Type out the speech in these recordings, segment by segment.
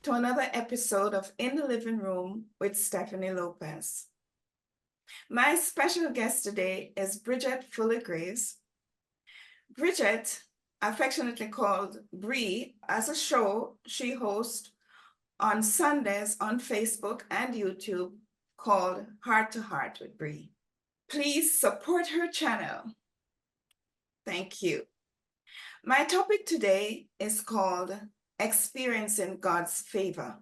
to another episode of In the Living Room with Stephanie Lopez. My special guest today is Bridget Fuller Grace. Bridget, affectionately called Bree, has a show she hosts on Sundays on Facebook and YouTube called Heart to Heart with Bree. Please support her channel. Thank you. My topic today is called Experiencing God's Favor.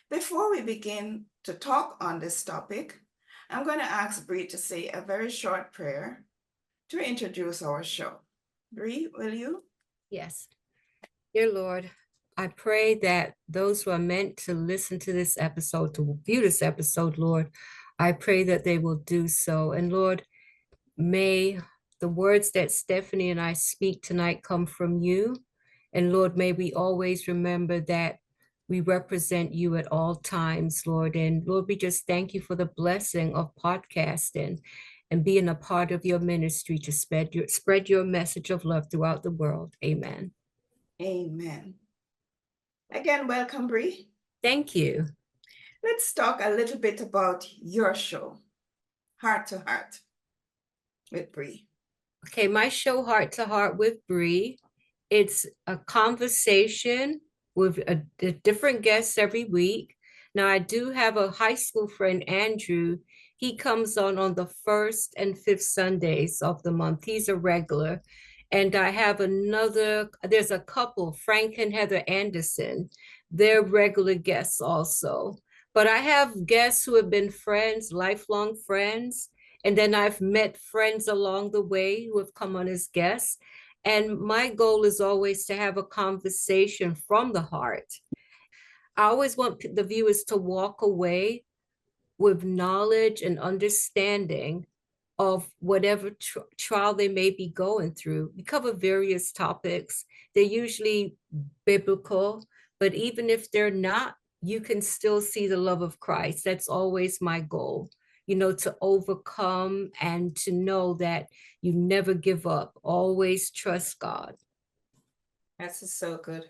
Before we begin to talk on this topic, I'm going to ask Bree to say a very short prayer to introduce our show. Bree, will you? Yes. Dear Lord, I pray that those who are meant to listen to this episode, to view this episode, Lord, I pray that they will do so. And Lord, may the words that Stephanie and I speak tonight come from you. And Lord, may we always remember that we represent you at all times, Lord. And Lord, we just thank you for the blessing of podcasting and being a part of your ministry to spread your message of love throughout the world. Amen. Amen. Again, welcome, Bree. Thank you. Let's talk a little bit about your show, Heart to Heart with Bree. Okay, my show, Heart to Heart with Bree, it's a conversation with a different guests every week. Now, I do have a high school friend, Andrew. He comes on the first and fifth Sundays of the month. He's a regular. And I have there's a couple, Frank and Heather Anderson. They're regular guests also. But I have guests who have been friends, lifelong friends. And then I've met friends along the way who have come on as guests. And my goal is always to have a conversation from the heart. I always want the viewers to walk away with knowledge and understanding of whatever trial they may be going through. We cover various topics. They're usually biblical, but even if they're not, you can still see the love of Christ. That's always my goal, to overcome and to know that you never give up. Always trust God. That's so good.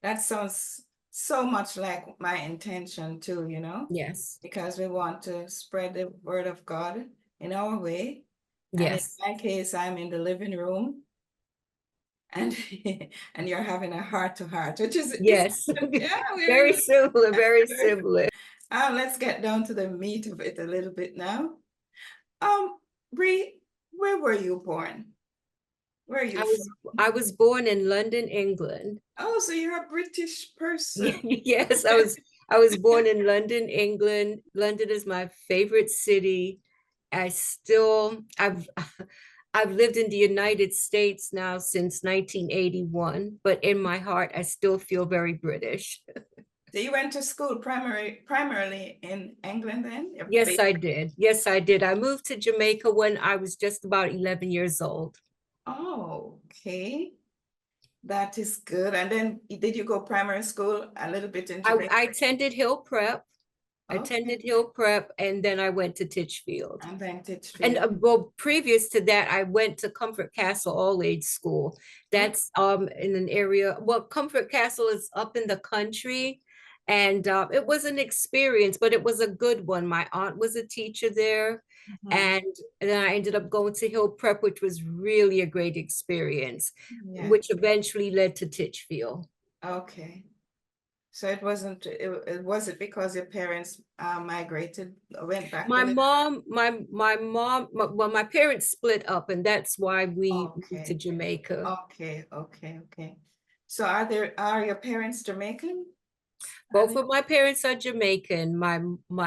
That sounds so much like my intention too, Yes. because we want to spread the word of God in our way. And in Yes. my case, I'm in the living room and and you're having a heart to heart, which is Yes. yeah, Very similar, very similar. Let's get down to the meat of it a little bit now. Bree, where were you born? Where are you from? I was born in London, England. Oh, so you're a British person. Yes, I was born in London, England. London is my favorite city. I've I've lived in the United States now since 1981, but in my heart, I still feel very British. So you went to school primarily in England then? Yes, I did. Yes, I did. I moved to Jamaica when I was just about 11 years old. Oh, okay. That is good. And then did you go primary school a little bit in Jamaica? I attended Hill Prep. I Okay. attended Hill Prep, and then I went to Titchfield. And then Titchfield. And well, previous to that, I went to Comfort Castle All Age School. That's in an area. Well, Comfort Castle is up in the country, and it was an experience, but it was a good one. My aunt was a teacher there, and then I ended up going to Hill Prep, which was really a great experience, which eventually led to Titchfield. Okay. So it wasn't because your parents migrated, went back My to mom, well, my parents split up, and that's why we moved to Jamaica. Okay. So are your parents Jamaican? Both of my parents are Jamaican. My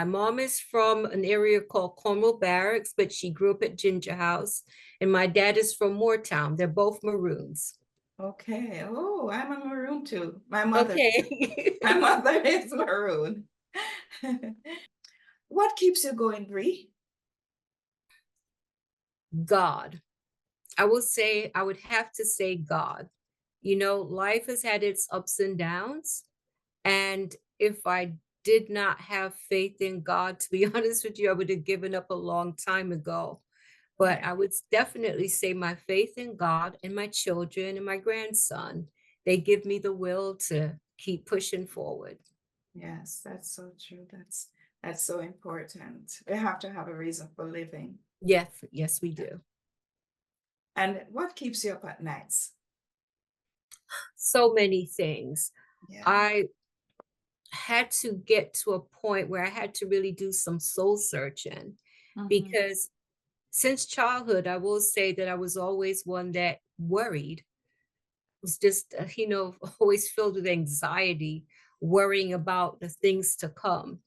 mom is from an area called Cornwall Barracks, but she grew up at Ginger House. And my dad is from Moortown. They're both Maroons. Okay. Oh, I'm a Maroon too. My mother Okay. my mother is Maroon. What keeps you going, Bree? God. I would have to say God. Life has had its ups and downs. And if I did not have faith in God, to be honest with you, I would have given up a long time ago. But I would definitely say my faith in God and my children and my grandson, they give me the will to keep pushing forward. Yes, that's so true. That's so important. We have to have a reason for living. Yes, yes, we do. And what keeps you up at nights? So many things. Yeah. I had to get to a point where I had to really do some soul searching Mm-hmm. because since childhood, I will say that I was always one that worried, was just, always filled with anxiety, worrying about the things to come.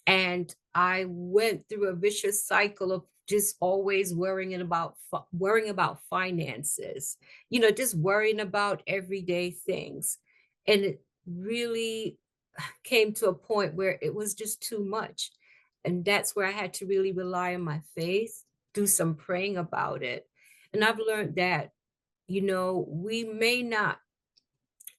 And I went through a vicious cycle of just always worrying about finances, just worrying about everyday things. And it really came to a point where it was just too much. And that's where I had to really rely on my faith, do some praying about it. And I've learned that, we may not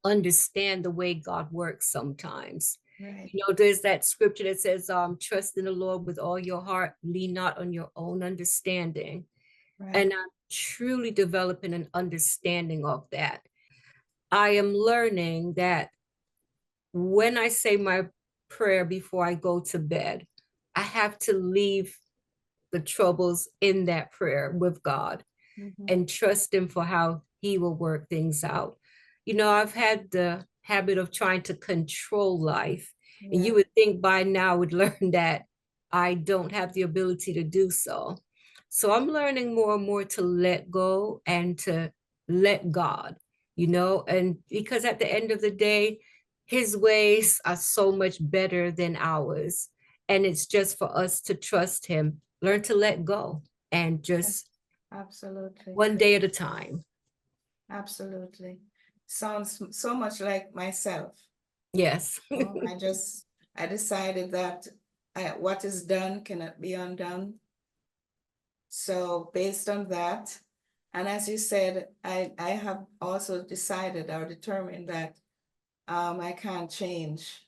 understand the way God works sometimes. Right, There's that scripture that says, trust in the Lord with all your heart, lean not on your own understanding. right. And I'm truly developing an understanding of that. I am learning that when I say my prayer before I go to bed, I have to leave the troubles in that prayer with God Mm-hmm. and trust him for how he will work things out. I've had the habit of trying to control life, and Yeah, you would think by now I would learn that I don't have the ability to do so. So I'm learning more and more to let go and to let God, and because at the end of the day, his ways are so much better than ours. And it's just for us to trust him, learn to let go, and yeah, just absolutely. one day at a time. Absolutely. Sounds so much like myself. Yes. Oh, I decided that what is done cannot be undone. So based on that, and as you said, I have also decided or determined that I can't change.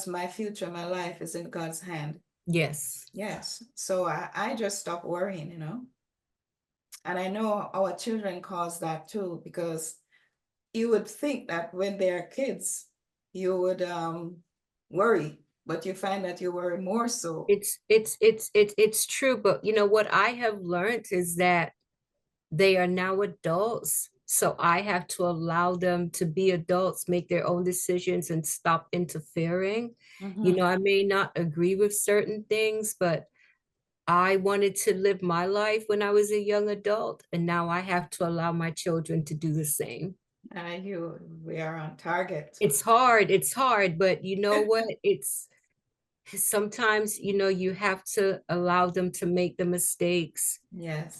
My future, my life is in God's hand. Yes. Yes. So I just stop worrying, And I know our children cause that too, because you would think that when they're kids, you would worry, but you find that you worry more so. It's true, but what I have learned is that they are now adults. So I have to allow them to be adults, make their own decisions and stop interfering. Mm-hmm. I may not agree with certain things, but I wanted to live my life when I was a young adult, and now I have to allow my children to do the same. We are on target. It's hard, but you know what? It's sometimes, you have to allow them to make the mistakes. Yes,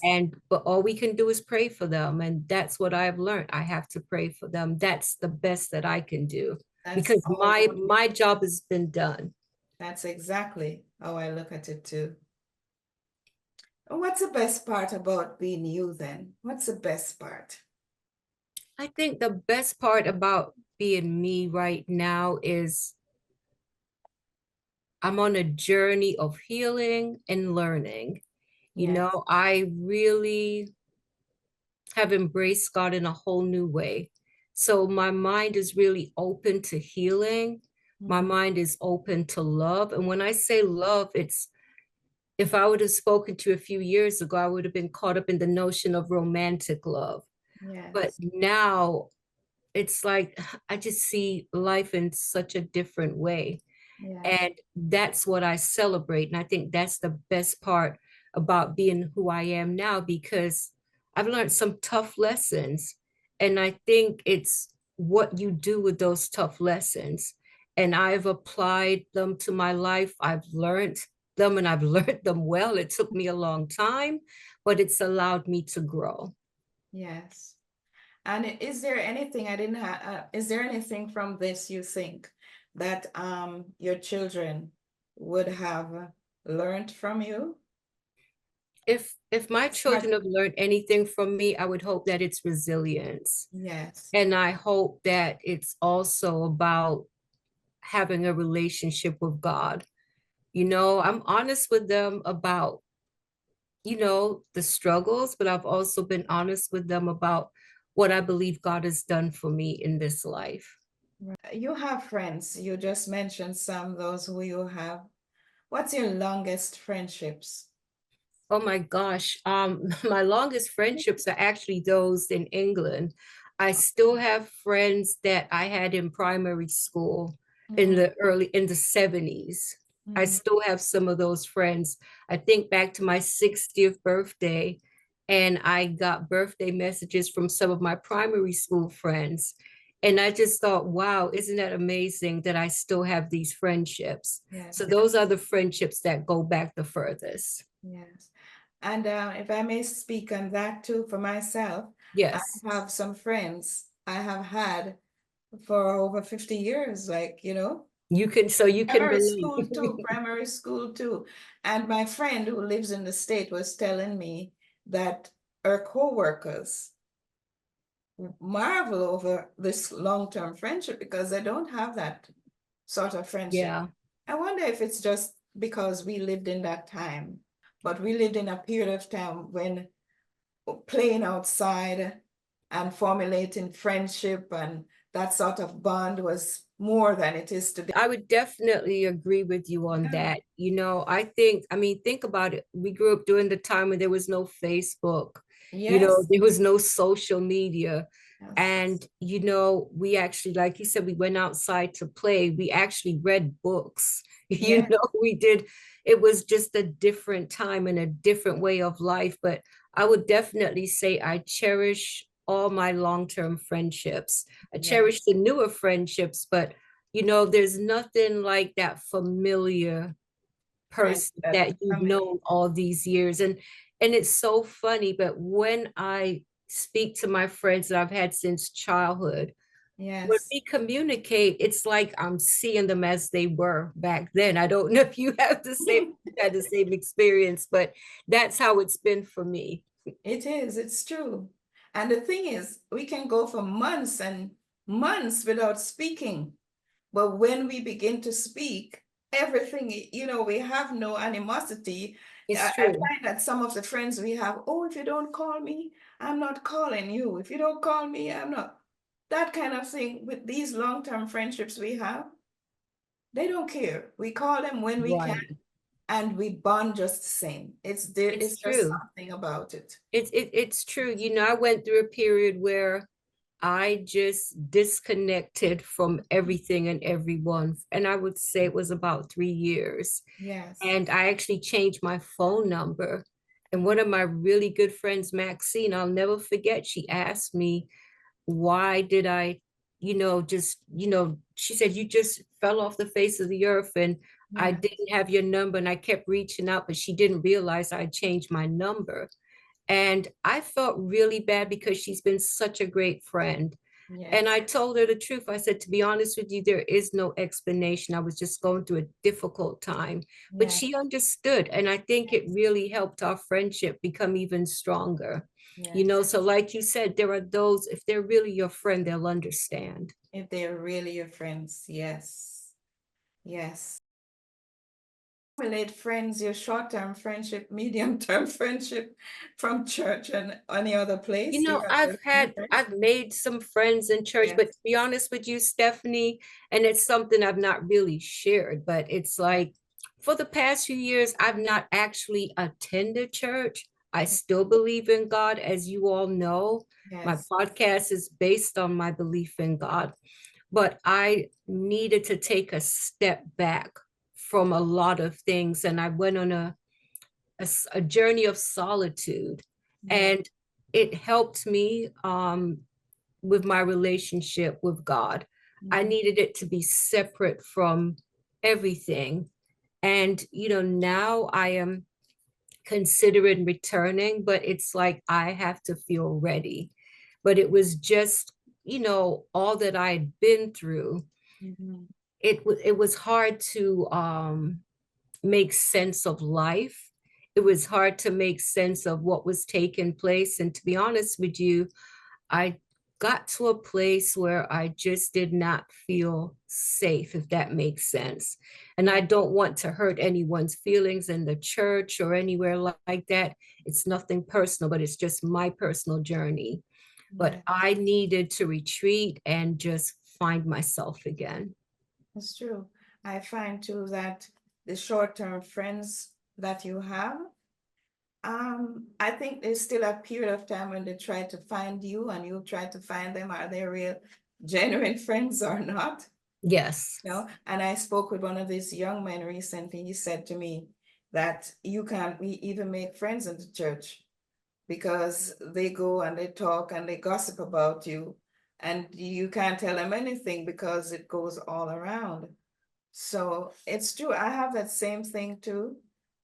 But all we can do is pray for them. And that's what I've learned. I have to pray for them. That's the best that I can do that's because how I my job has been done. that's exactly how I look at it too. What's the best part about being you then? What's the best part? I think the best part about being me right now is I'm on a journey of healing and learning. Yes. I really have embraced God in a whole new way. So my mind is really open to healing. My Mm-hmm. mind is open to love. And when I say love, it's if I would have spoken to you a few years ago, I would have been caught up in the notion of romantic love. But Yes. now it's like I just see life in such a different way. Yes. And that's what I celebrate. And I think that's the best part about being who I am now because I've learned some tough lessons. And I think it's what you do with those tough lessons. And I've applied them to my life. I've learned them and I've learned them well. It took me a long time, but it's allowed me to grow. Yes. And is there anything I didn't have, is there anything from this you think that your children would have learned from you? If my Part- children have learned anything from me, I would hope that it's resilience. Yes. And I hope that it's also about having a relationship with God. I'm honest with them about, the struggles, but I've also been honest with them about what I believe God has done for me in this life. You have friends. You just mentioned some, those who you have. What's your longest friendships? Oh my gosh. My longest friendships are actually those in England. I still have friends that I had in primary school Mm-hmm. in the 70s. I Mm-hmm. still have some of those friends. I think back to my 60th birthday, and I got birthday messages from some of my primary school friends. And I just thought, wow, isn't that amazing that I still have these friendships? So Yes, those are the friendships that go back the furthest. yes. And if I may speak on that too for myself, I Yes. have some friends I have had for over 50 years, So you can believe. primary school too. And my friend who lives in the state was telling me that her co-workers marvel over this long-term friendship because they don't have that sort of friendship. Yeah. I wonder if it's just because we lived in that time, but we lived in a period of time when playing outside and formulating friendship and that sort of bond was more than it is today. I would definitely agree with you on Yeah. that. I mean, think about it. We grew up during the time when there was no Facebook, Yes, there was no social media. yes, And, we actually, like you said, we went outside to play. We actually read books. yes, We did. It was just a different time and a different way of life. But I would definitely say I cherish all my long-term friendships. I yes. cherish the newer friendships, but there's nothing like that familiar Friend person that that you've family. known all these years. And it's so funny, but when I speak to my friends that I've had since childhood, when Yes, we communicate, it's like I'm seeing them as they were back then. I don't know if you have had the same experience, but that's how it's been for me. it is, it's true. And the thing is, we can go for months and months without speaking. But when we begin to speak, everything, we have no animosity. It's I true. find that some of the friends we have, oh, if you don't call me, I'm not calling you. If you don't call me, I'm not. That kind of thing with these long-term friendships we have, they don't care. We call them when we can Right. and we bond just the same. It's there, It's it's just true. something about it. It's true. I went through a period where I just disconnected from everything and everyone. And I would say it was about 3 years. Yes. And I actually changed my phone number. And one of my really good friends, Maxine, I'll never forget, she asked me, why did I, she said, you just fell off the face of the earth and I Yeah. didn't have your number. And I kept reaching out, but she didn't realize I changed my number. And I felt really bad because she's been such a great friend. And Yes. I told her the truth. I said, to be honest with you, there is no explanation. I was just going through a difficult time. But Yeah. she understood. And I think it really helped our friendship become even stronger. Yes. So like you said, there are those, if they're really your friend, they'll understand. If they're really your friends. Yes. Yes. Relate friends, your short-term friendship, medium-term friendship from church and any other place? Do you have any friends? I've made some friends in church, but Yes. to be honest with you, Stephanie, and it's something I've not really shared, but it's Yes. like for the past few years, I've not actually attended church. I still believe in God, as you all know. My Yes. podcast is based on my belief in God, but I needed to take a step back from a lot of things. And I went on a journey of solitude. Yeah. And it helped me with my relationship with God. I Mhm. needed it to be separate from everything. And, now I am considering returning, but it's like I have to feel ready. But it was just, all that I had been through. Mhm. It was hard to make sense of life. It was hard to make sense of what was taking place. And to be honest with you, I got to a place where I just did not feel safe, if that makes sense. And I Yeah. don't want to hurt anyone's feelings in the church or anywhere like that. It's nothing personal, but it's just my personal journey. But Yeah. I needed to retreat and just find myself again. It's true. I find too that the short-term friends that you have, I think there's still a period of time when they try to find you and you try to find them. Are they real, genuine friends or not? Yes. You know, and I spoke with one of these young men recently. He said to me that you can't even make friends in the church because they go and they talk and they gossip about you, and you can't tell them anything because it goes all around. So it's true. I have that same thing too.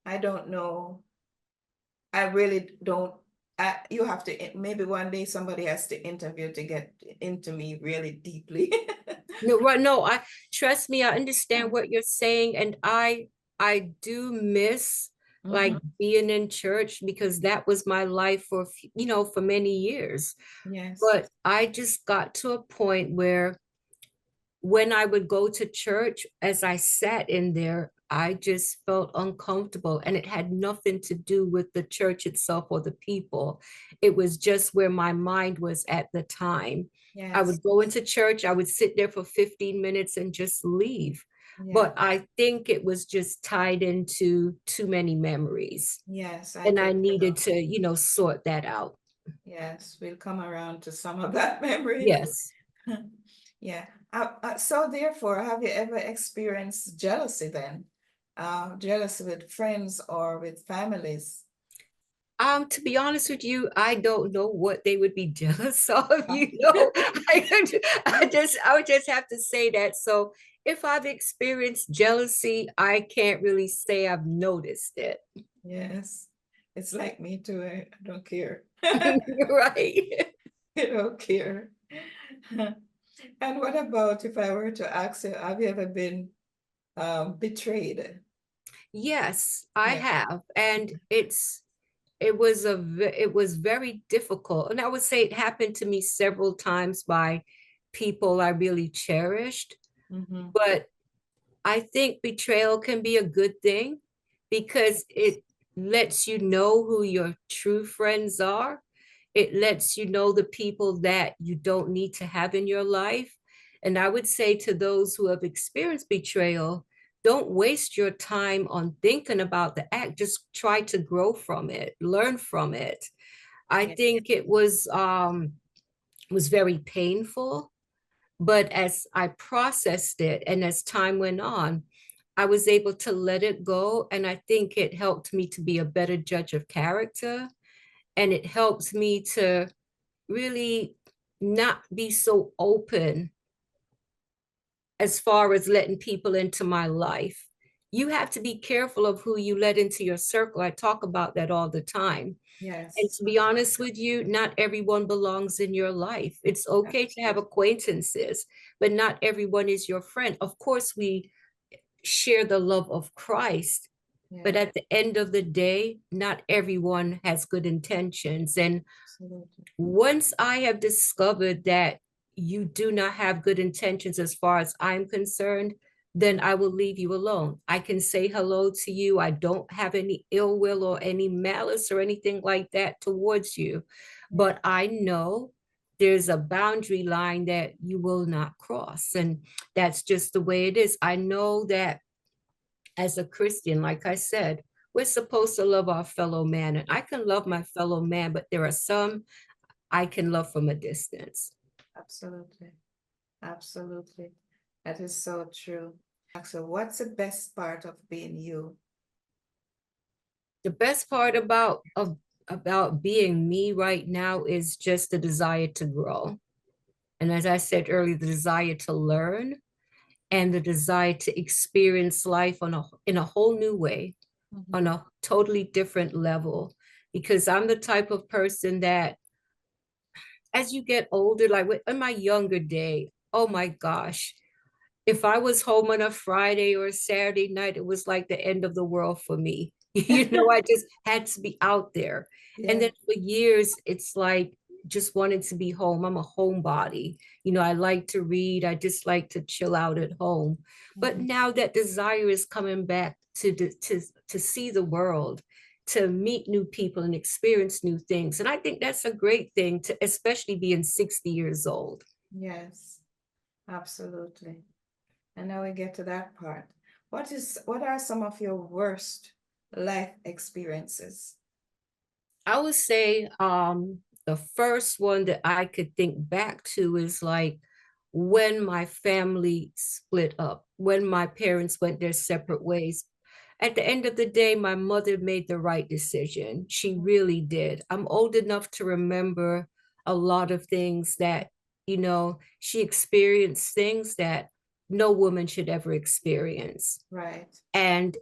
I don't know. I really don't. You have to, maybe one day somebody has to interview to get into me really deeply. No, right. No, I trust me, I understand what you're saying. And I do miss like Mhm. being in church because that was my life for, for many years. Yes. But I just got to a point where when I would go to church, as I sat in there, I just felt uncomfortable. And it had nothing to do with the church itself or the people. It was just where my mind was at the time. I Yes. would go into church, I would sit there for 15 minutes and just leave. Yeah. But I think it was just tied into too many memories. Yes. I And I think needed so. to, sort that out. Yes. We'll come around to some of that memories. Yes. Yeah. So therefore, have you ever experienced jealousy then? Jealousy with friends or with families? To be honest with you, I don't know what they would be jealous of, I would just have to say that. So if I've experienced jealousy, I can't really say I've noticed it. Yes. It's like me too. I don't care. Right. I don't care. And what about if I were to ask you, have you ever been betrayed? Yes, I Yeah. have. And it was very difficult. And I would say it happened to me several times by people I really cherished. Mm-hmm. But I think betrayal can be a good thing because it lets you know who your true friends are. It lets you know the people that you don't need to have in your life. And I would say to those who have experienced betrayal, don't waste your time on thinking about the act. Just try to grow from it, learn from it. I Yeah. think it was very painful, but as I processed it and as time went on, I was able to let it go. And I think it helped me to be a better judge of character. And it helps me to really not be so open as far as letting people into my life. You have to be careful of who you let into your circle. I talk about that all the time. And Yes. to be honest with you, not everyone belongs in your life. It's okay to have Absolutely. acquaintances, but not everyone is your friend. Of course, we share the love of Christ, but Yeah. at the end of the day, not everyone has good intentions. And Absolutely. once I have discovered that you do not have good intentions as far as I'm concerned, then I will leave you alone. I can say hello to you. I don't have any ill will or any malice or anything like that towards you. Yeah. But I know there's a boundary line that you will not cross. And that's just the way it is. I know that as a Christian, like I said, we're supposed to love our fellow man. And I can love my fellow man, but there are some I can love from a distance. Absolutely. Absolutely. That is so true. So what's the best part of being you? The best part about being me right now is just the desire to grow. And as I said earlier, the desire to learn and the desire to experience life in a whole new way, on Mhm. a totally different level. Because I'm the type of person that as you get older, like in my younger day, oh my gosh, if I was home on a Friday or a Saturday night, it was like the end of the world for me. I just had to be out there. And Yeah. then for years, it's like just wanting to be home. I'm a homebody. I like to read. I just like to chill out at home. But Mhm. now that desire is coming back to see the world, to meet new people and experience new things. And I think that's a great thing to especially being 60 years old. Yes. Absolutely. And now we get to that part. What are some of your worst life experiences? I would say the first one that I could think back to is like when my family split up, when my parents went their separate ways. At the end of the day, my mother made the right decision. She really did. I'm old enough to remember a lot of things that, she experienced things that no woman should ever experience. Right. And,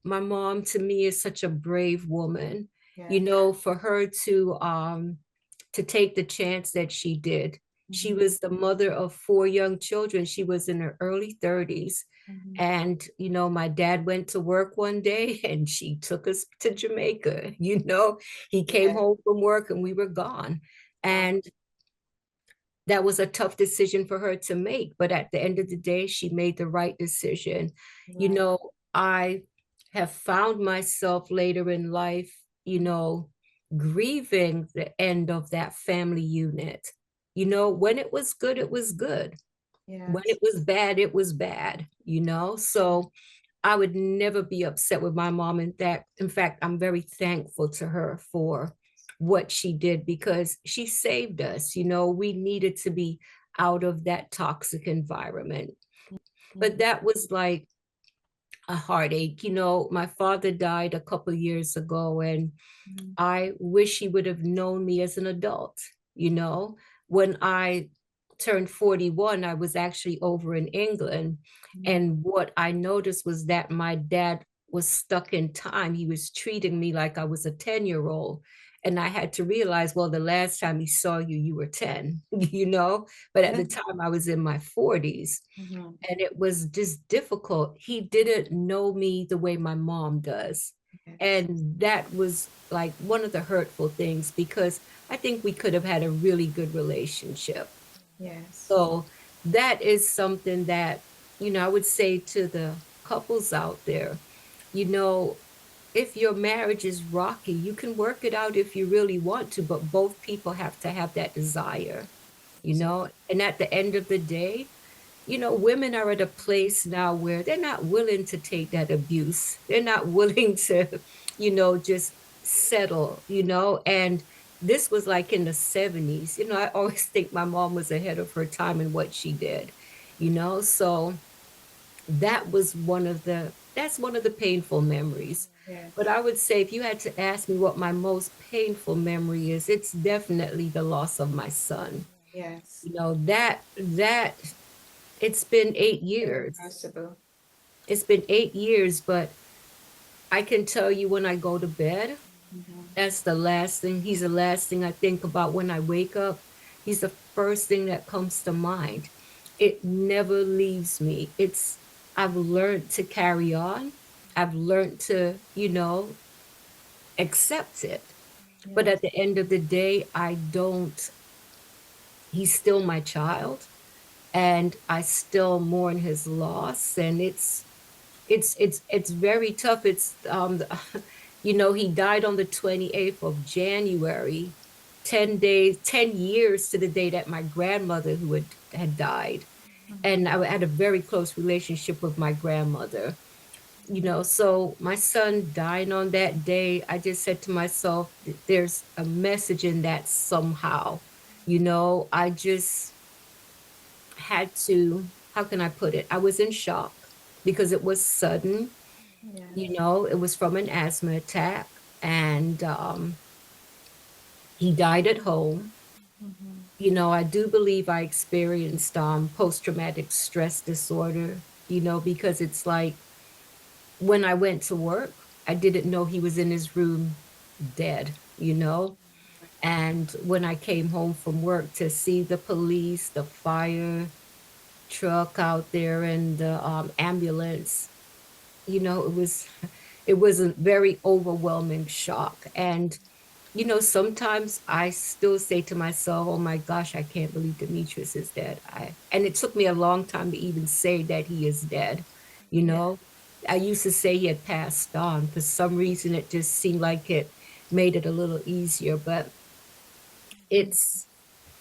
my mom to me is such a brave woman, Yes. for her to take the chance that she did. She Mhm. was the mother of four young children. She was in her early 30s. Mhm. And, my dad went to work one day and she took us to Jamaica. He came Yeah. home from work and we were gone. Wow. And that was a tough decision for her to make, but at the end of the day, she made the right decision. Right. I have found myself later in life, grieving the end of that family unit. When it was good, it was good. When Yes. it was bad, it was bad. So I would never be upset with my mom. In fact, I'm very thankful to her for what she did because she saved us. We needed to be out of that toxic environment. But Mhm. that was like a heartache. My father died a couple years ago, and Mhm. I wish he would have known me as an adult. You know, when I turned 41, I was actually over in England. Mhm. And what I noticed was that my dad was stuck in time. He was treating me like I was a 10-year-old. And I had to realize, well, the last time he saw you, you were 10, but at the time I was in my 40s. Mhm. And it was just difficult. He didn't know me the way my mom does. Yes. And that was like one of the hurtful things because I think we could have had a really good relationship. Yes. So that is something that, I would say to the couples out there, you know, if your marriage is rocky, you can work it out if you really want to, but both people have to have that desire, Absolutely. and at the end of the day, women are at a place now where they're not willing to take that abuse. They're not willing to, just settle, and this was like in the 70s. I always think my mom was ahead of her time in what she did. So that's one of the painful memories. But Yes. I would say if you had to ask me what my most painful memory is, it's definitely the loss of my son. Yes. That it's been 8 years. Irreversible. It's been 8 years, but I can tell you when I go to bed, Mhm. that's the last thing. He's the last thing I think about when I wake up. He's the first thing that comes to mind. It never leaves me. I've learned to carry on. I've learned to, accept it. But at Yes. the end of the day, I don't, he's still my child and I still mourn his loss. And it's very tough. He died on the 28th of January, 10 days, 10 years to the day that my grandmother who had died. And I had a very close relationship with my grandmother. So my son dying on that day, I just said to myself, there's a message in that somehow. I just had to, how can I put it? I was in shock because it was sudden. Yes. It was from an asthma attack, and he died at home. Mhm. I do believe I experienced post-traumatic stress disorder, because it's like when I went to work, I didn't know he was in his room dead. And when I came home from work to see the police, the fire truck out there, and the ambulance, it was a very overwhelming shock. And sometimes I still say to myself, oh my gosh, I can't believe Demetrius is dead. And it took me a long time to even say that he is dead. you Yeah. know I used to say he had passed on. For some reason it just seemed like it made it a little easier. But Mhm. it's,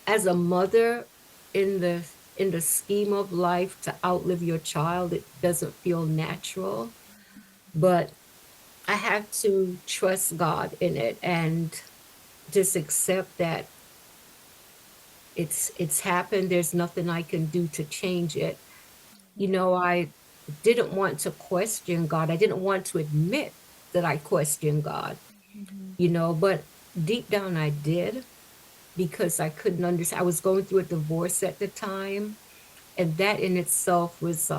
as a mother in the in the scheme of life to outlive your child. It doesn't feel natural, but I have to trust God in it and just accept that it's happened. There's nothing I can do to change it. You Yeah. know, I didn't want to question God. I didn't want to admit that I questioned God, Mhm. but deep down I did because I couldn't understand. I was going through a divorce at the time, and that in itself was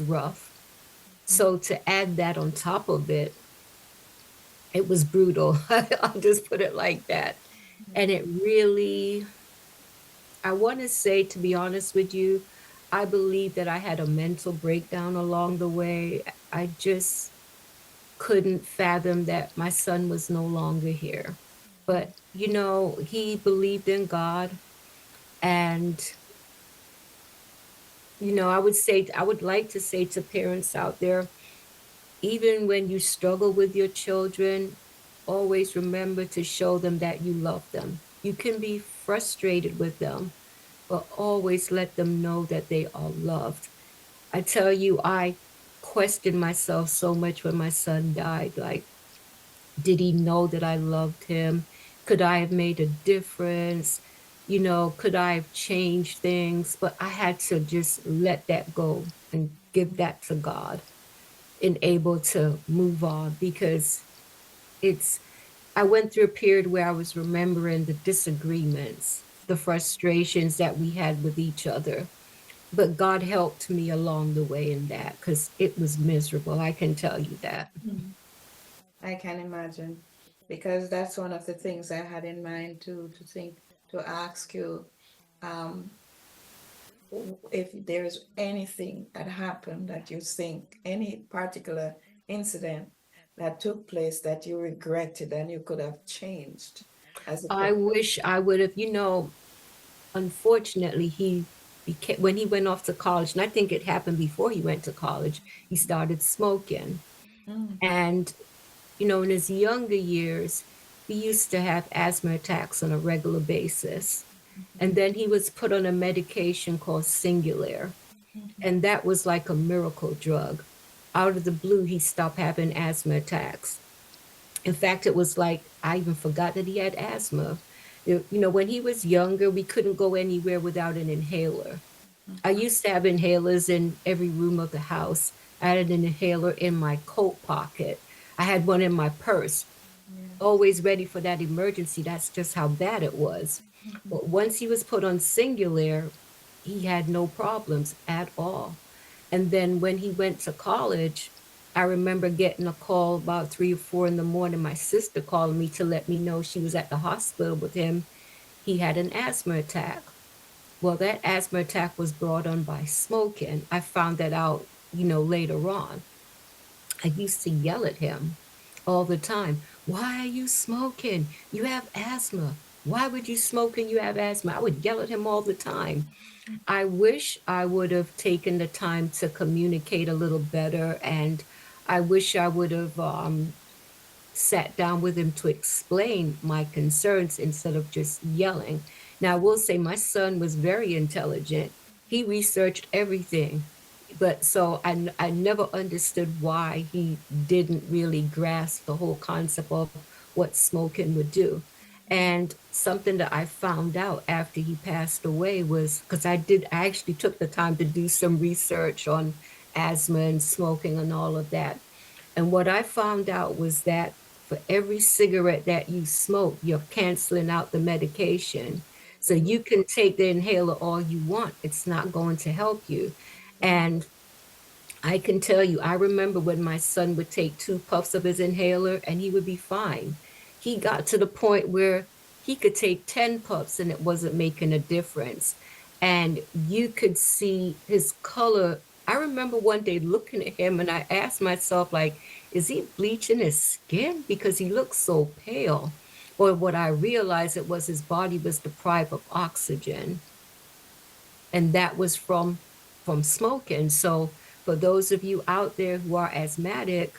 rough. So to add that on top of it, it was brutal. I'll just put it like that. And it really, I want to say, to be honest with you, I believe that I had a mental breakdown along the way. I just couldn't fathom that my son was no longer here. But, he believed in God. And, I would like to say to parents out there, even when you struggle with your children, always remember to show them that you love them. You can be frustrated with them, but always let them know that they are loved. I tell you, I questioned myself so much when my son died. Like, did he know that I loved him? Could I have made a difference? Could I have changed things? But I had to just let that go and give that to God and able to move on because it's I went through a period where I was remembering the disagreements, the frustrations that we had with each other. But God helped me along the way in that because it was miserable. I can tell you that. Mhm. I can imagine, because that's one of the things I had in mind to think, to ask you, um, if there's anything that happened that you think, any particular incident that took place that you regretted and you could have changed as a I parent. wish I would have, unfortunately, when he went off to college, and I think it happened before he went to college, he started smoking. Mm, And, in his younger years, he used to have asthma attacks on a regular basis. And then he was put on a medication called Singular. And that was like a miracle drug. Out of the blue, he stopped having asthma attacks. In fact, it was like I even forgot that he had asthma. When he was younger, we couldn't go anywhere without an inhaler. I used to have inhalers in every room of the house. I had an inhaler in my coat pocket. I had one in my purse, yes. always ready for that emergency. That's just how bad it was. But once he was put on Singular, he had no problems at all. And then when he went to college, I remember getting a call about 3 or 4 in the morning. My sister calling me to let me know she was at the hospital with him. He had an asthma attack. Well, that asthma attack was brought on by smoking. I found that out, later on. I used to yell at him all the time. Why are you smoking? You have asthma. Why would you smoke and you have asthma? I would yell at him all the time. I wish I would have taken the time to communicate a little better, and I wish I would have sat down with him to explain my concerns instead of just yelling. Now, I will say my son was very intelligent. He researched everything. But so I never understood why he didn't really grasp the whole concept of what smoking would do. And something that I found out after he passed away was because I actually took the time to do some research on asthma and smoking and all of that. And what I found out was that for every cigarette that you smoke, you're canceling out the medication. So you can take the inhaler all you want, it's not going to help you. And I can tell you, I remember when my son would take 2 puffs of his inhaler and he would be fine. He got to the point where he could take 10 puffs and it wasn't making a difference. And you could see his color. I remember one day looking at him and I asked myself, like, is he bleaching his skin? Because he looks so pale. Or what I realized it was his body was deprived of oxygen, and that was from smoking. So for those of you out there who are asthmatic,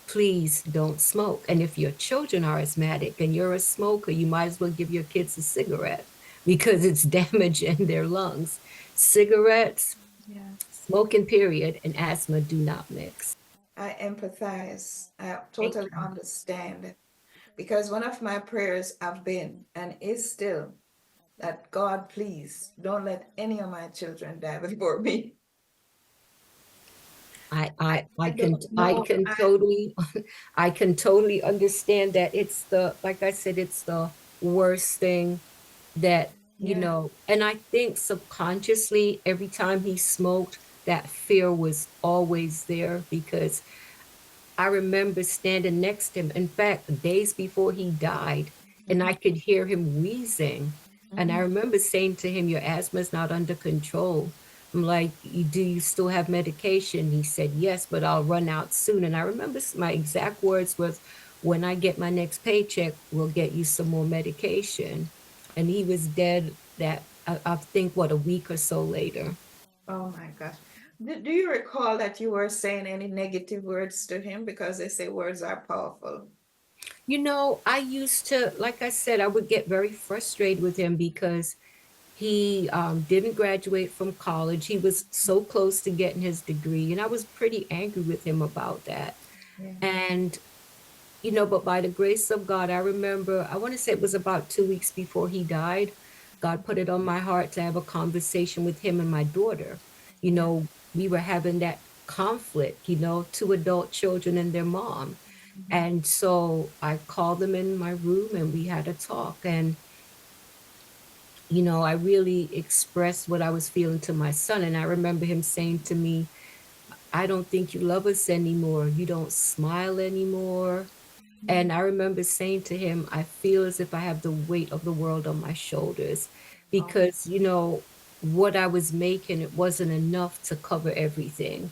please don't smoke. And if your children are asthmatic and you're a smoker, you might as well give your kids a cigarette. because it's damaging their lungs. Cigarettes, Yes. smoking, period, and asthma do not mix. I empathize. I Thank totally you. understand because one of my prayers have been and is still that God, please don't let any of my children die before me. I I, I I I can don't I know. can totally I can totally understand that it's the, like I said, it's the worst thing that, Yeah. and I think subconsciously every time he smoked, that fear was always there because I remember standing next to him. In fact, days before he died, and Mm-hmm. I could hear him wheezing. And I Mm-hmm. remember saying to him, "Your asthma is not under control." I'm like, Do you still have medication?" He said, "Yes, but I'll run out soon." And I remember my exact words was, "When I get my next paycheck, we'll get you some more medication." And he was dead I think, what, a week or so later. Oh my gosh. Do you recall that you were saying any negative words to him? Because they say words are powerful. I used to, like I said, I would get very frustrated with him because he didn't graduate from college. He was so close to getting his degree, and I was pretty angry with him about that. Yeah. And, but by the grace of God, I remember, I want to say it was about 2 weeks before he died. God put it on my heart to have a conversation with him and my daughter. You Yeah. know, we were having that conflict, two adult children and their mom. Mm-hmm. And so I called them in my room and we had a talk. And, I really expressed what I was feeling to my son. And I remember him saying to me, "I don't think you love us anymore. You don't smile anymore." And I remember saying to him, "I feel as if I have the weight of the world on my shoulders Oh, because, what I was making, it wasn't enough to cover everything."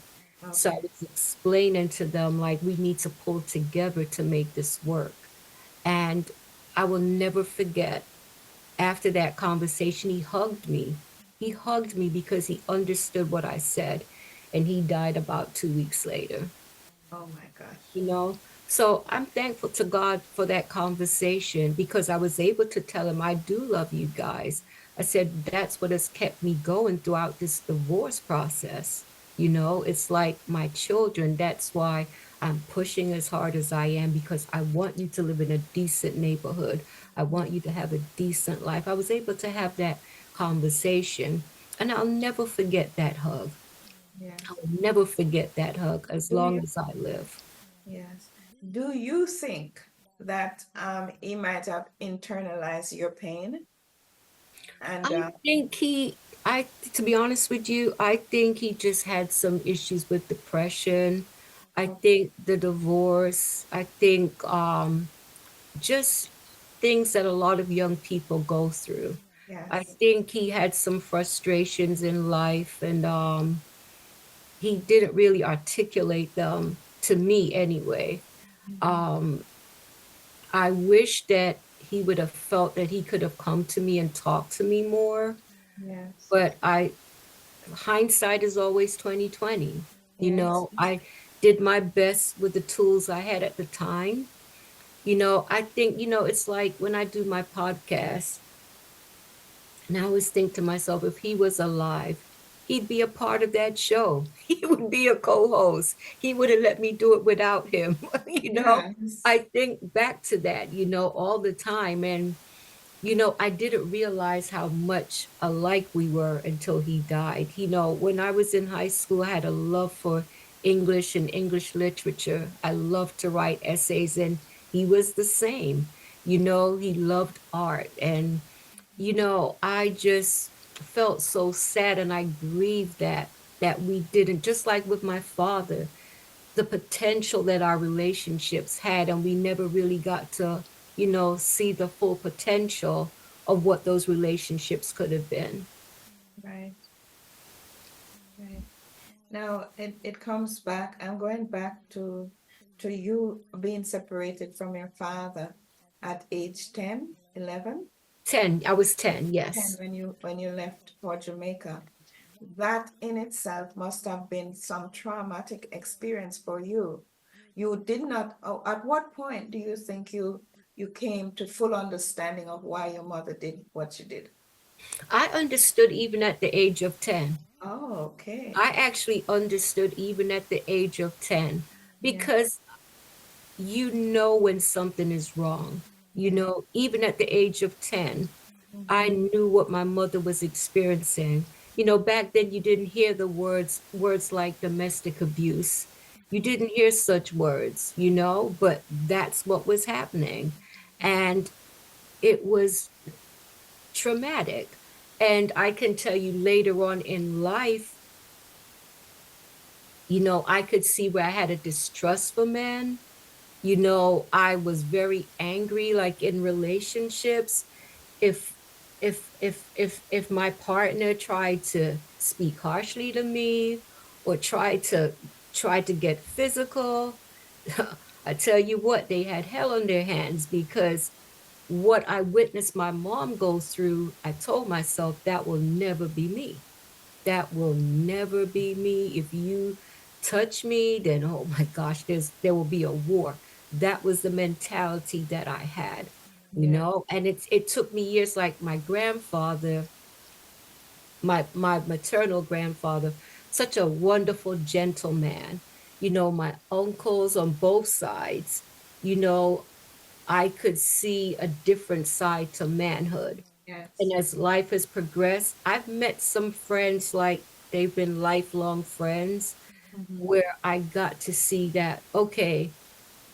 So I okay. was explaining to them, like, we need to pull together to make this work. And I will never forget, after that conversation, he hugged me. He hugged me because he understood what I said. And he died about 2 weeks later Oh my gosh. you know so I'm thankful to God for that conversation because I was able to tell him, "I do love you guys." I said, "That's what has kept me going throughout this divorce process. It's like my children. That's why I'm pushing as hard as I am, because I want you to live in a decent neighborhood. I Yeah. want you to have a decent life." I was able to have that conversation, and I'll never forget that hug. I Yes. will never forget that hug as Do long you? as I live. Yes. Do you think that he might have internalized your pain? And I think to be honest with you, I think he just had some issues with depression. I oh, think the divorce, I think just things that a lot of young people go through. I yes. think he had some frustrations in life, and he didn't really articulate them to me anyway. Mhm. Um, I wish that he would have felt that he could have come to me and talked to me more, Yes. but I hindsight is always 2020. Yes. I did my best with the tools I had at the time. I think, it's like when I do my podcast, and I always think to myself, if he was alive, he'd be a part of that show. He would be a co-host. He wouldn't let me do it without him. Yes. I think back to that, all the time. And I didn't realize how much alike we were until he died. When I was in high school, I had a love for English and English literature. I loved to write essays, and he was the same. He loved art. And, I just felt so sad, and I grieved that we didn't, just like with my father, the potential that our relationships had, and we never really got to see the full potential of what those relationships could have been. Right. Right. Now it comes back. I'm going back to you being separated from your father at age 10, 11, 10, I was 10, 10 yes. when you left for Jamaica. That in itself must have been some traumatic experience for you. You did not, oh, at what point do you think you came to full understanding of why your mother did what she did? I understood even at the age of 10. Oh, okay. I actually understood even at the age of 10 Yeah, because you know when something is wrong. You yeah. know, even at the age of 10, I Mm-hmm. knew what my mother was experiencing. You know, back then you didn't hear the words like domestic abuse. You didn't hear such words, you know, but that's what was happening. And it was traumatic. And I can tell you later on in life, you know, I could see where I had a distrust for men. You know, I was very angry, like in relationships. If if my partner tried to speak harshly to me or tried to get physical, I tell you what, they had hell on their hands because what I witnessed my mom go through, I told myself that will never be me. That will never be me. If you touch me, then oh my gosh, there will be a war. That was the mentality that I had, you Yeah. know, and it took me years, like my grandfather, my maternal grandfather, such a wonderful gentleman. You know, my uncles on both sides, you know, I could see a different side to manhood. And Yes. as life has progressed, I've met some friends like they've been lifelong friends Mm-hmm. where I got to see that, okay,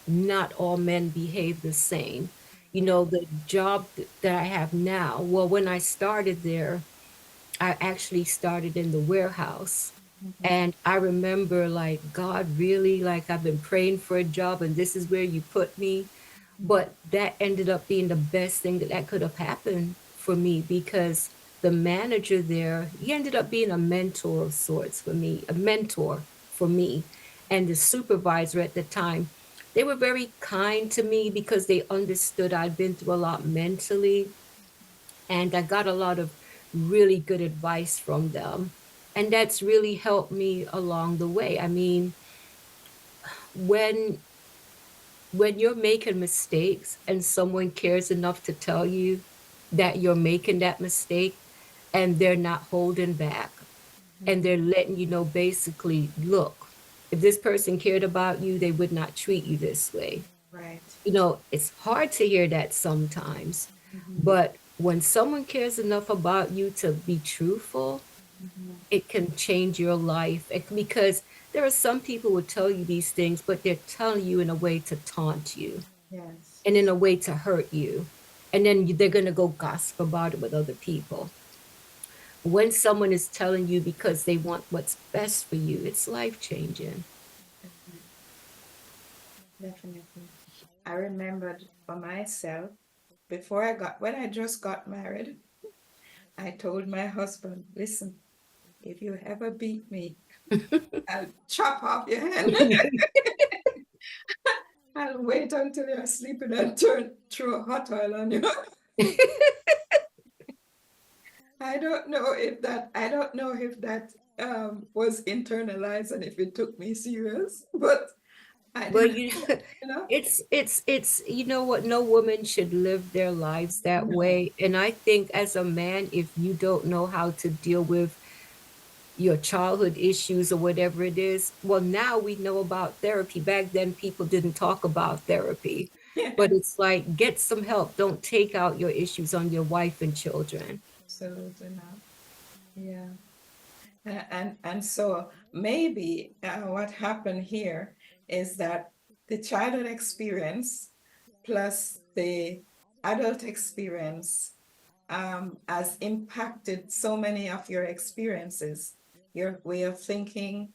not all men behave the same. You Yeah. know, the job that I have now, well, when I started there, I actually started in the warehouse. Mm-hmm. And I remember, like, God, really, like, I've been praying for a job and this is where you put me. But that ended up being the best thing that could have happened for me because the manager there, he ended up being a mentor of sorts for me, a mentor for me. And the supervisor at the time, they were very kind to me because they understood I'd been through a lot mentally. And I got a lot of really good advice from them. And that's really helped me along the way. I mean, when you're making mistakes and someone cares enough to tell you that you're making that mistake and they're not holding back and they're letting you know basically, look, if this person cared about you, they would not treat you this way. Right. You know, it's hard to hear that sometimes, Mm-hmm. but when someone cares enough about you to be truthful, Mm-hmm. it can change your life. Because there are some people who will tell you these things, but they're telling you in a way to taunt you Yes. and in a way to hurt you. And then they're going to go gossip about it with other people. When someone is telling you because they want what's best for you, it's life changing. Definitely. Definitely. I remembered for myself when I just got married, I told my husband, listen, if you ever beat me, I'll chop off your hand. I'll wait until you're sleeping and turn throw hot oil on you. I don't know if that was internalized and if it took me serious, but I Well, didn't, you you know. it's you know what, no woman should live their lives that No. way. And I think as a man, if you don't know how to deal with your childhood issues or whatever it is, well, now we know about therapy. Back then people didn't talk about therapy. But Yeah, it's like, get some help. Don't take out your issues on your wife and children. absolutely not. Yeah. And so maybe what happened here is that the childhood experience plus the adult experience has impacted so many of your experiences, your way of thinking,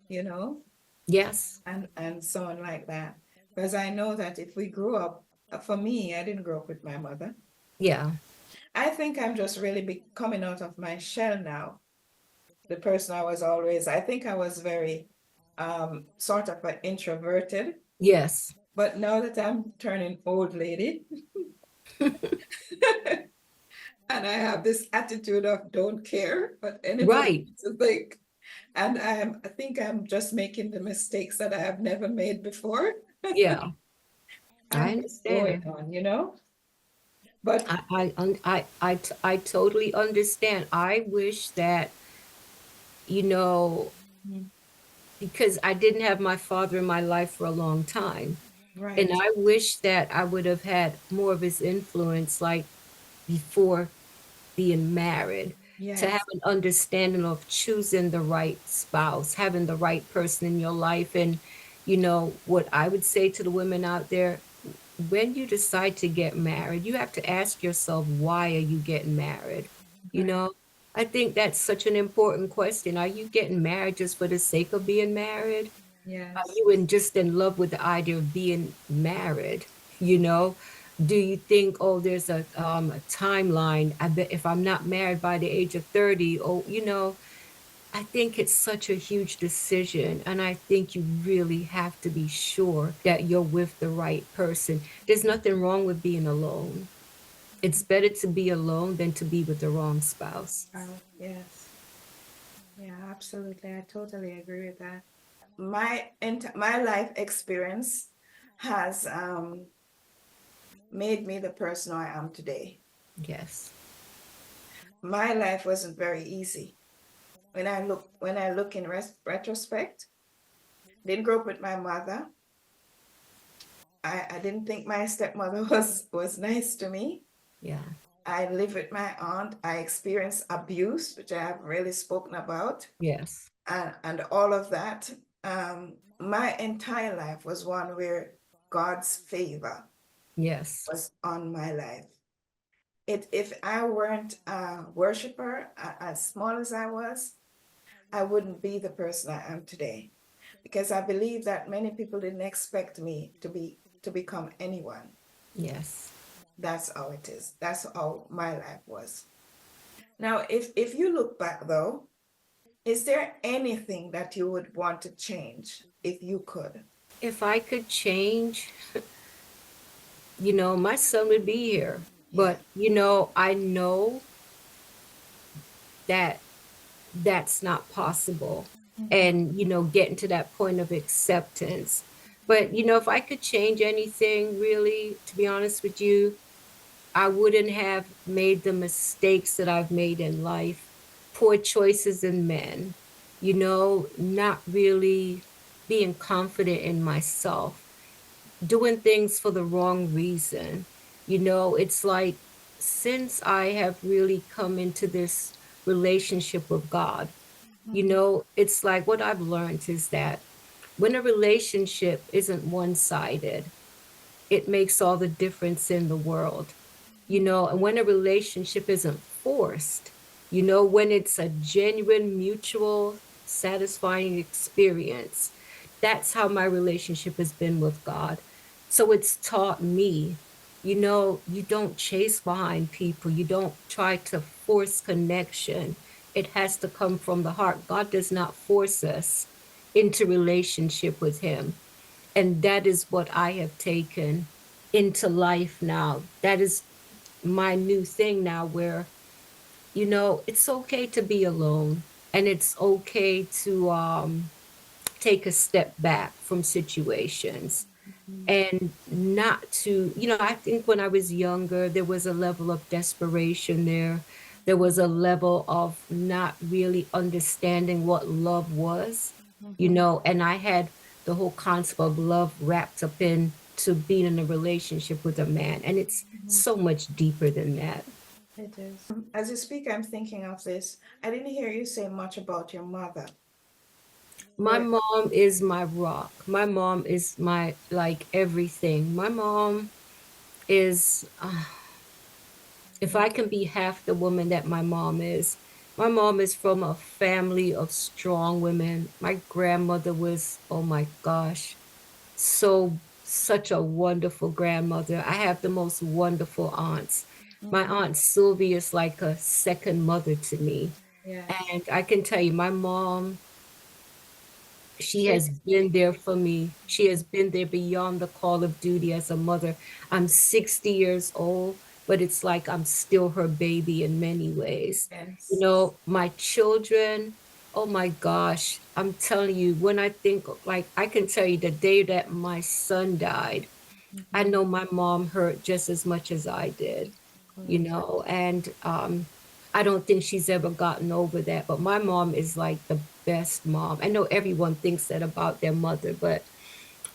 you know, Yes. and so on like that. Because I know that if we grew up, for me, I didn't grow up with my mother. Yeah. I think I'm just really coming out of my shell now. The person I was always, I think I was very sort of like introverted, Yes. but now that I'm turning old lady and I have this attitude of don't care what anybody Right. to think, and I think I'm just making the mistakes that I have never made before. Yeah. I I'm just going understand. on, you know? But I totally understand. I wish that, you know, Mhm. because I didn't have my father in my life for a long time. And Right. I wish that I would have had more of his influence, like before being married, to have Yes. an understanding of choosing the right spouse, having the right person in your life. And, what I would say to the women out there, when you decide to get married, you have to ask yourself, why are you getting married? You Right. know, I think that's such an important question. Are you getting married just for the sake of being married? Are Yes. you just in love with the idea of being married? You know, do you think, oh, there's a timeline? I bet if I'm not married by the age of 30, I think it's such a huge decision. And I think you really have to be sure that you're with the right person. There's nothing wrong with being alone. It's better to be alone than to be with the wrong spouse. Oh, yes. Yeah, absolutely. I totally agree with that. My life experience has made me the person I am today. Yes. My life wasn't very easy. When I look in retrospect, didn't grow up with my mother. I didn't think my stepmother was nice to me. Yeah. I lived with my aunt. I experienced abuse, which I have really spoken about, Yes. and all of that. My entire life was one where God's favor Yes. was on my life. If I weren't a worshiper, as small as I was, I wouldn't be the person I am today. Because I believe that many people didn't expect me to become anyone. Yes. That's how it is. That's how my life was. Now, if you look back though, is there anything that you would want to change if you could? If I could change, my son would be here. Yeah. But, I know that that's not possible. Mhm. And, getting to that point of acceptance. But, if I could change anything, really, to be honest with you, I wouldn't have made the mistakes that I've made in life, poor choices in men, not really being confident in myself, doing things for the wrong reason. It's like since I have really come into this relationship with God, Mhm. it's like what I've learned is that when a relationship isn't one-sided, it makes all the difference in the world. And when a relationship isn't forced, when it's a genuine, mutual, satisfying experience, that's how my relationship has been with God. So it's taught me, you don't chase behind people, you don't try to force connection. It has to come from the heart. God does not force us into relationship with Him. And that is what I have taken into life now. That is my new thing now, where, it's okay to be alone, and it's okay to take a step back from situations, Mhm. and not to, I think when I was younger, there was a level of desperation there. There was a level of not really understanding what love was, Mhm. and I had the whole concept of love wrapped up in to being in a relationship with a man. And it's Mhm. so much deeper than that. It is. As you speak, I'm thinking of this. I didn't hear you say much about your mother. My What? mom is my rock. My mom is my, like, everything. My mom is, if I can be half the woman that my mom is from a family of strong women. My grandmother was, oh my gosh, such a wonderful grandmother. I have the most wonderful aunts. My Mhm. aunt Sylvia is like a second mother to me. Yes. And I can tell you, my mom, she She, has been there for me. She has been there beyond the call of duty as a mother. I'm 60 years old, but it's like I'm still her baby in many ways. yes. My children, oh my gosh, I'm telling you, when I think, like, I can tell you the day that my son died, I Mhm. know my mom hurt just as much as I did. you Mm, know, and I don't think she's ever gotten over that. But my mom is like the best mom. I know everyone thinks that about their mother, but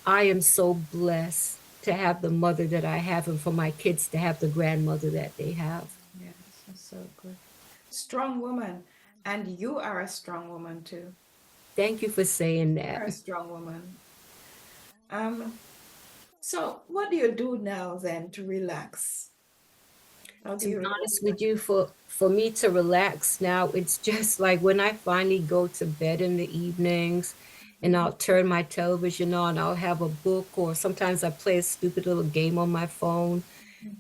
I am so blessed to have the mother that I have and for my kids to have the grandmother that they have. yes, that's so good. Strong woman. And you are a strong woman too. Thank you for saying that. You're a strong woman. Um, so what do you do now then to relax? How do To be you honest relax? with you, for me to relax now, it's just like when I finally go to bed in the evenings and I'll turn my television on, I'll have a book, or sometimes I play a stupid little game on my phone.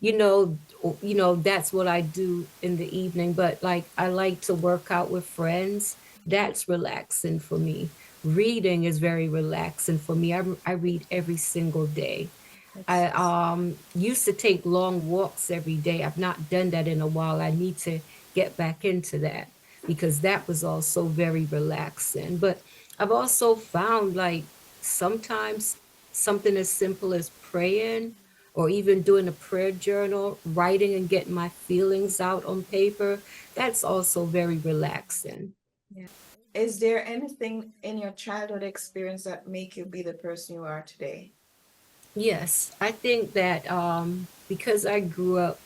you Mhm. know that's what I do in the evening. But like, I like to work out with friends. That's relaxing for me. Reading is very relaxing for me. I read every single day. I It's used to take long walks every day. I've not done that in a while. I need to get back into that because that was also very relaxing. But I've also found like sometimes something as simple as praying or even doing a prayer journal, writing and getting my feelings out on paper, that's also very relaxing. yeah. Is there anything in your childhood experience that make you be the person you are today? Yes, I think that because I grew up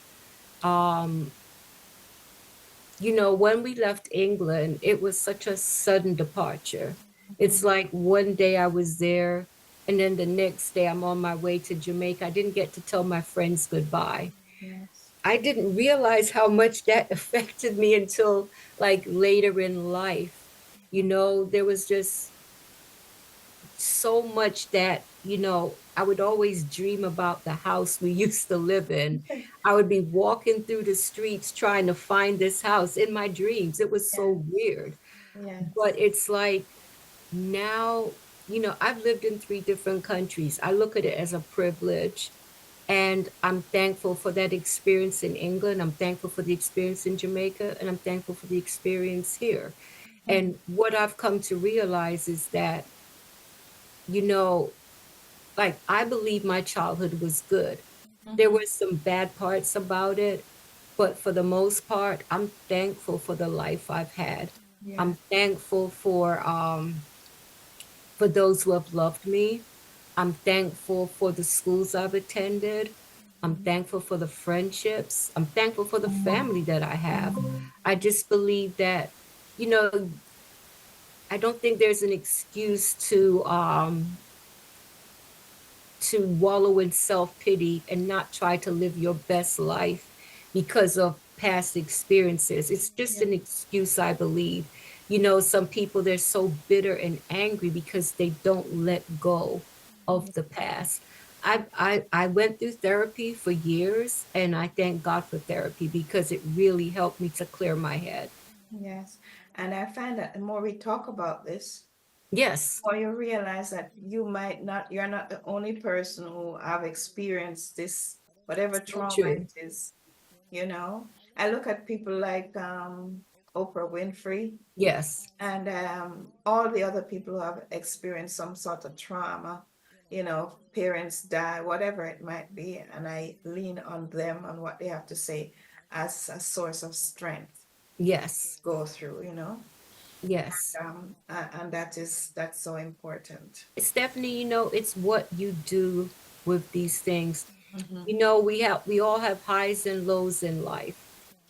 um when we left England, it was such a sudden departure. It's Mhm. like one day I was there, and then the next day I'm on my way to Jamaica. I didn't get to tell my friends goodbye. Yes. I didn't realize how much that affected me until like later in life. There was just so much that, I would always dream about the house we used to live in. I would be walking through the streets trying to find this house in my dreams. It was so Yes. weird. Yes. But it's like now, I've lived in 3 different countries. I look at it as a privilege. And I'm thankful for that experience in England. I'm thankful for the experience in Jamaica. And I'm thankful for the experience here. Mhm. And what I've come to realize is that, you know, like I believe my childhood was good. There Mhm. were some bad parts about it, but for the most part, I'm thankful for the life I've had. Yeah. I'm thankful for those who have loved me. I'm thankful for the schools I've attended. I'm Mhm. thankful for the friendships. I'm thankful for the family that I have. I just believe that, you know, I don't think there's an excuse to wallow in self-pity and not try to live your best life because of past experiences. It's just Yeah. an excuse, I believe. Some people, they're so bitter and angry because they don't let go of Yeah. the past. I went through therapy for years, and I thank God for therapy because it really helped me to clear my head. Yes. And I find that the more we talk about this, Yes, or you realize that you're not the only person who have experienced this, whatever so trauma true. it is, I look at people like Oprah Winfrey Yes, and all the other people who have experienced some sort of trauma, parents die, whatever it might be, and I lean on them, on what they have to say as a source of strength yes, go through. yes. And that's so important. Stephanie, it's what you do with these things. Hmm. We all have highs and lows in life.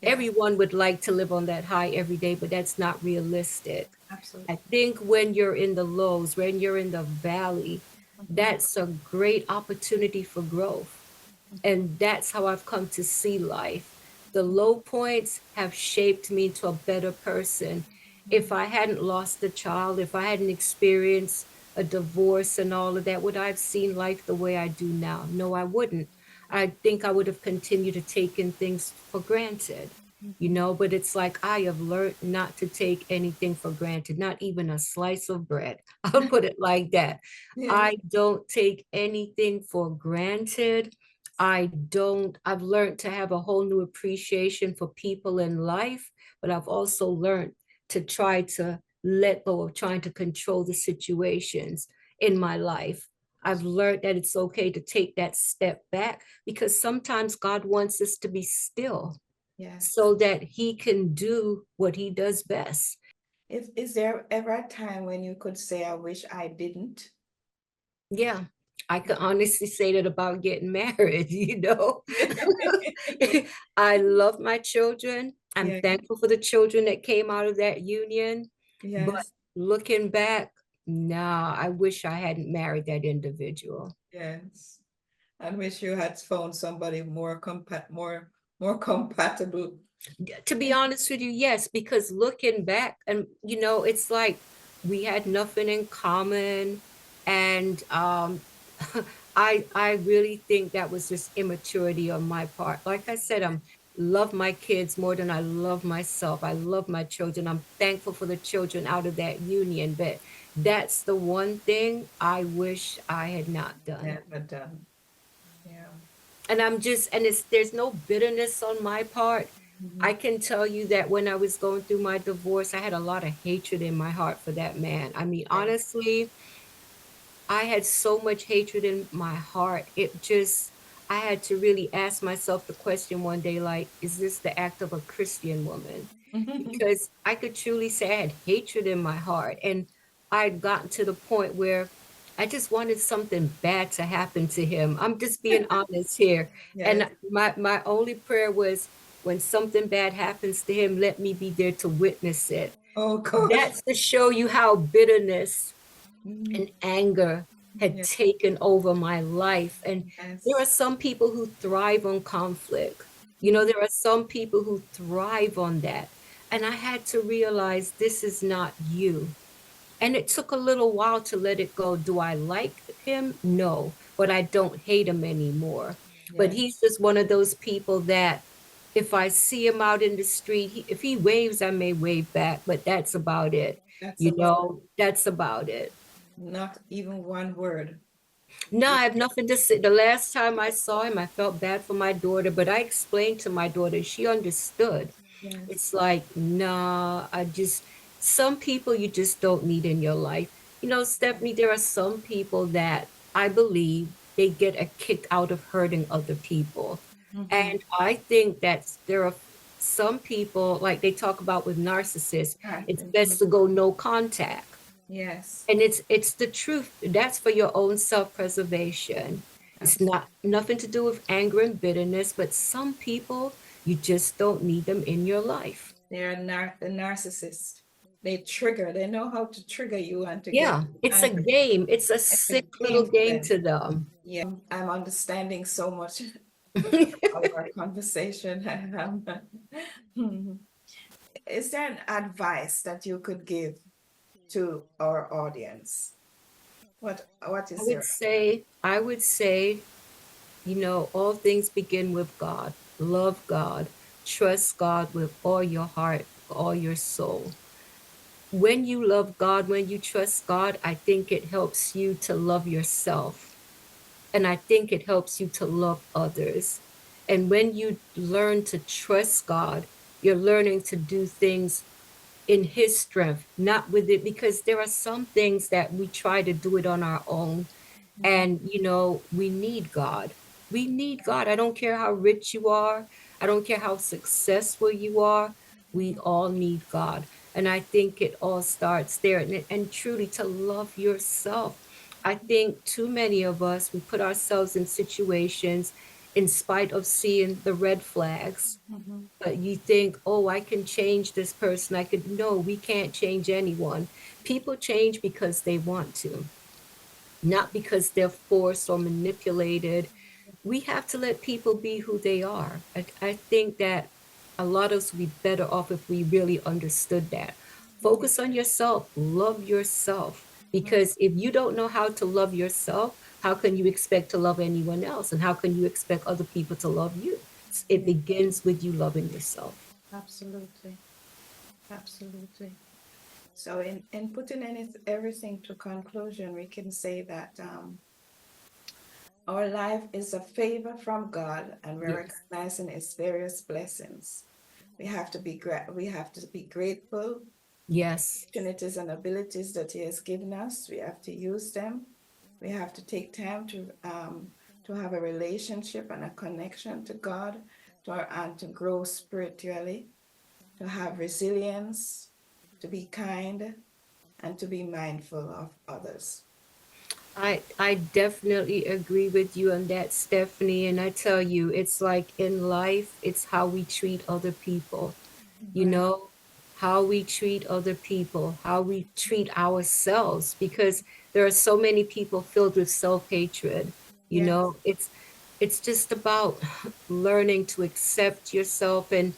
Yes, Everyone would like to live on that high every day, but that's not realistic. I absolutely. think when you're in the lows, when you're in the valley, Hmm. that's a great opportunity for growth. And that's how I've come to see life. The low points have shaped me into a better person. If Hmm. I hadn't lost a child, if I hadn't experienced a divorce and all of that, would I have seen life the way I do now? No, I wouldn't. I think I would have continued to take in things for granted, Hmm. but it's like I have learned not to take anything for granted, not even a slice of bread. I'll put it like that. Yes. I don't take anything for granted. I've learned to have a whole new appreciation for people in life, but I've also learned to try to let go of trying to control the situations in my life. I've learned that it's okay to take that step back because sometimes God wants us to be still Yes. so that he can do what he does best. Is there ever a time when you could say, I wish I didn't? Yeah, I can honestly say that about getting married, I love my children. I'm Yeah. thankful for the children that came out of that union. But Yes. looking back, nah, I wish I hadn't married that individual. Yes. I wish you had found somebody more compatible. To be honest with you, yes, because looking back, and it's like we had nothing in common. And I really think that was just immaturity on my part. Like I said, I'm love my kids more than I love myself. I love my children. I'm thankful for the children out of that union, but that's the one thing I wish I had not done. Never done. Yeah. And there's no bitterness on my part. I Mhm. can tell you that when I was going through my divorce, I had a lot of hatred in my heart for that man. I mean, Yeah. honestly, I had so much hatred in my heart. I had to really ask myself the question one day, like, is this the act of a Christian woman? Because I could truly say I had hatred in my heart. And I'd gotten to the point where I just wanted something bad to happen to him. I'm just being honest here. Yes. And my only prayer was when something bad happens to him, let me be there to witness it. Oh gosh. That's to show you how bitterness Mhm. and anger had Yeah. taken over my life. And there are Yes. some people who thrive on conflict. Mhm. There are some people who thrive on that. And I had to realize this is not you. And it took a little while to let it go. Do I like him? No, but I don't hate him anymore. But Yes. he's just one of those people that if I see him out in the street, if he waves, I may wave back, but that's about it. That's about it. That's about it. Not even one word. No, Yeah. I have nothing to say. The last time I saw him, I felt bad for my daughter, but I explained to my daughter, she understood. Yes. It's like, nah, some people you just don't need in your life. Stephanie, there are some people that I believe they get a kick out of hurting other people. Mhm. And I think that there are some people, like they talk about with narcissists, Right. it's best Mhm. to go no contact. Yes. And it's the truth. That's for your own self-preservation. It's Absolutely. not nothing to do with anger and bitterness, but some people, you just don't need them in your life. They're a narcissist. They trigger. They know how to trigger you and to get Yeah, it's a angry. game. It's a It's a sick little game for game them. to them. Yeah. I'm understanding so much of our conversation. Is there an advice that you could give to our audience? What I is would your say, I would say, all things begin with God. Love God. Trust God with all your heart, all your soul. When you love God, when you trust God, I think it helps you to love yourself. And I think it helps you to love others. And when you learn to trust God, you're learning to do things in his strength, not with it, because there are some things that we try to do it on our own. Mhm. And, we need God. We need God. I don't care how rich you are. I don't care how successful you are. We Mhm. all need God. And I think it all starts there. And truly to love yourself. I think too many of us, we put ourselves in situations in spite of seeing the red flags. Mhm. But you think, oh, I can change this person. No, we can't change anyone. People change because they want to, not because they're forced or manipulated. We have to let people be who they are. I think that a lot of us would be better off if we really understood that. Mhm. Focus on yourself, love yourself. Mhm. Because if you don't know how to love yourself, how can you expect to love anyone else? And how can you expect other people to love you? It Yeah, begins with you loving yourself. absolutely. Absolutely. So in putting everything to conclusion, we can say that our life is a favor from God, and we're Yes. recognizing its various blessings. We have to be grateful. Yes. Opportunities and abilities that He has given us, we have to use them. We have to take time to have a relationship and a connection to God, and to grow spiritually, to have resilience, to be kind, and to be mindful of others. I definitely agree with you on that, Stephanie. And I tell you, it's like in life, it's how we treat other people, you Right. know, how we treat other people, how we treat ourselves, because there are so many people filled with self-hatred. You Yes. know, it's just about learning to accept yourself and,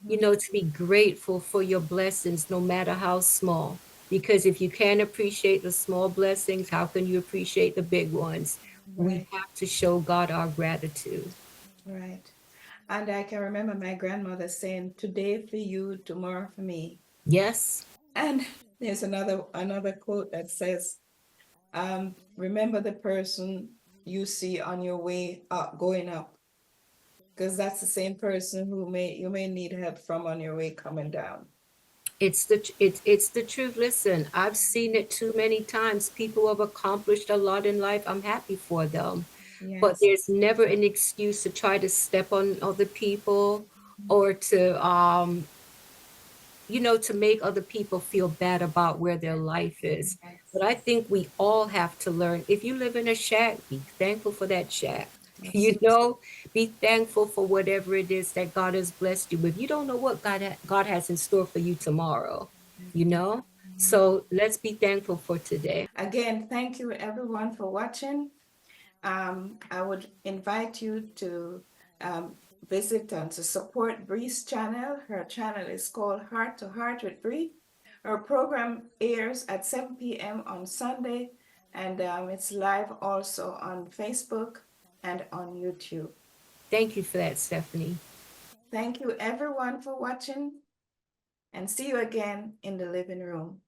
you Mhm. know, to be grateful for your blessings, no matter how small. Because if you can't appreciate the small blessings, how can you appreciate the big ones? We Right. have to show God our gratitude. Right. And I can remember my grandmother saying, "Today for you, tomorrow for me." Yes. And there's another quote that says, remember the person you see on your way up, going up, because that's the same person who you may need help from on your way coming down. It's the truth. Listen, I've seen it too many times. People have accomplished a lot in life. I'm happy for them. But Yes. there's never an excuse to try to step on other people or to you know, to make other people feel bad about where their life is. But I think we all have to learn. If you live in a shack, be thankful for that shack. Yes. You know, be thankful for whatever it is that God has blessed you with. You don't know what God has in store for you tomorrow, you know? So let's be thankful for today. Again, thank you everyone for watching. I would invite you to visit and to support Bree's channel. Her channel is called Heart to Heart with Bree. Her program airs at 7 p.m. on Sunday, and it's live also on Facebook and on YouTube. Thank you for that, Stephanie. Thank you everyone for watching, and see you again in the living room.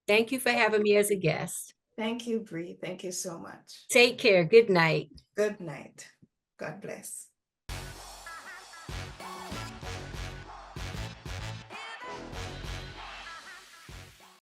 Thank you for having me as a guest. Thank you, Bree. Thank you so much. Take care. Good night. Good night. God bless.